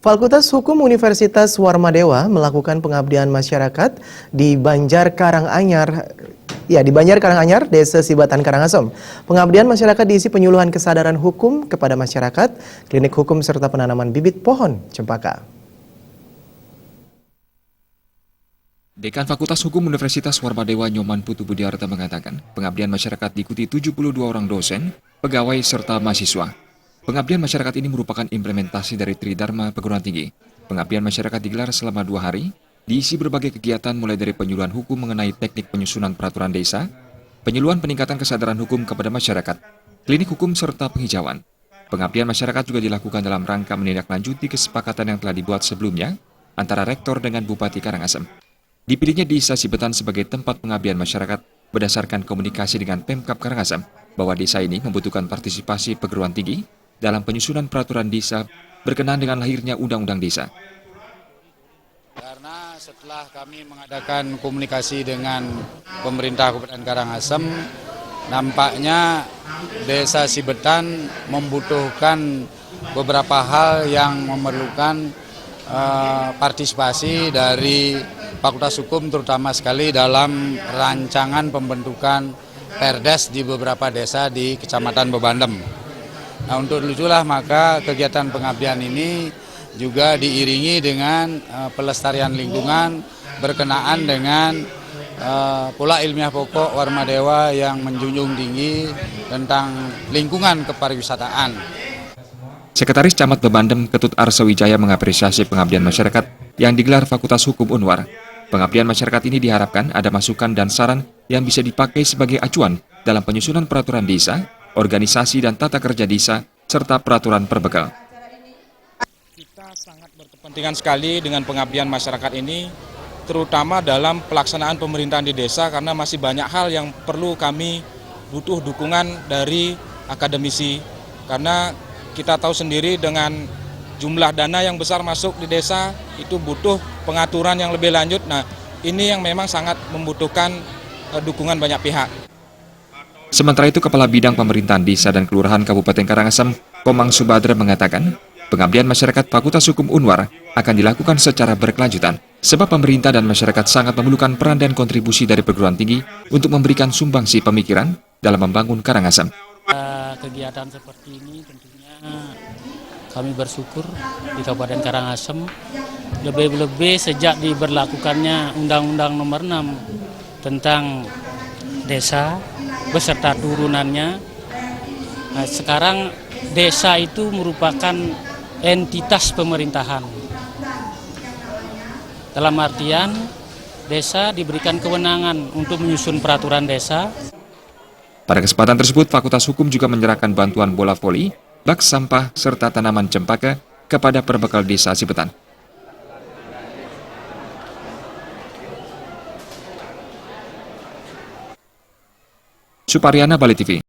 Fakultas Hukum Universitas Warmadewa melakukan pengabdian masyarakat di Banjar Karanganyar, Desa Sibatan Karangasem. Pengabdian masyarakat diisi penyuluhan kesadaran hukum kepada masyarakat, klinik hukum serta penanaman bibit pohon cempaka. Dekan Fakultas Hukum Universitas Warmadewa Nyoman Putu Budiarta mengatakan, pengabdian masyarakat diikuti 72 orang dosen, pegawai serta mahasiswa. Pengabdian masyarakat ini merupakan implementasi dari Tridharma Perguruan Tinggi. Pengabdian masyarakat digelar selama 2 hari, diisi berbagai kegiatan mulai dari penyuluhan hukum mengenai teknik penyusunan peraturan desa, penyuluhan peningkatan kesadaran hukum kepada masyarakat, klinik hukum serta penghijauan. Pengabdian masyarakat juga dilakukan dalam rangka menindaklanjuti kesepakatan yang telah dibuat sebelumnya antara rektor dengan Bupati Karangasem. Dipilihnya Desa Sibatan sebagai tempat pengabdian masyarakat berdasarkan komunikasi dengan Pemkab Karangasem bahwa desa ini membutuhkan partisipasi perguruan tinggi dalam penyusunan peraturan desa berkenaan dengan lahirnya Undang-Undang Desa. Karena setelah kami mengadakan komunikasi dengan pemerintah Kabupaten Karangasem, nampaknya Desa Sibatan membutuhkan beberapa hal yang memerlukan partisipasi dari Fakultas Hukum, terutama sekali dalam rancangan pembentukan Perdes di beberapa desa di Kecamatan Bebandem. Nah, untuk itulah maka kegiatan pengabdian ini juga diiringi dengan pelestarian lingkungan berkenaan dengan pola ilmiah pokok Warmadewa yang menjunjung tinggi tentang lingkungan kepariwisataan. Sekretaris Camat Bebandem Ketut Arsawijaya mengapresiasi pengabdian masyarakat yang digelar Fakultas Hukum Unwar. Pengabdian masyarakat ini diharapkan ada masukan dan saran yang bisa dipakai sebagai acuan dalam penyusunan peraturan desa, organisasi dan tata kerja desa, serta peraturan perbekal. Kita sangat berkepentingan sekali dengan pengabdian masyarakat ini, terutama dalam pelaksanaan pemerintahan di desa, karena masih banyak hal yang perlu kami butuh dukungan dari akademisi. Karena kita tahu sendiri dengan jumlah dana yang besar masuk di desa, itu butuh pengaturan yang lebih lanjut. Nah, ini yang memang sangat membutuhkan dukungan banyak pihak. Sementara itu, Kepala Bidang Pemerintahan Desa dan Kelurahan Kabupaten Karangasem, Komang Subadra mengatakan, pengabdian masyarakat Fakultas Hukum Unwar akan dilakukan secara berkelanjutan, sebab pemerintah dan masyarakat sangat memerlukan peran dan kontribusi dari perguruan tinggi untuk memberikan sumbangsi pemikiran dalam membangun Karangasem. Kegiatan seperti ini tentunya kami bersyukur di Kabupaten Karangasem, lebih-lebih sejak diberlakukannya Undang-Undang Nomor 6 tentang desa beserta turunannya. Nah, sekarang desa itu merupakan entitas pemerintahan. Dalam artian desa diberikan kewenangan untuk menyusun peraturan desa. Pada kesempatan tersebut, Fakultas Hukum juga menyerahkan bantuan bola voli, bak sampah, serta tanaman cempaka kepada perbekal Desa Sibatan. Supariana, Bali TV.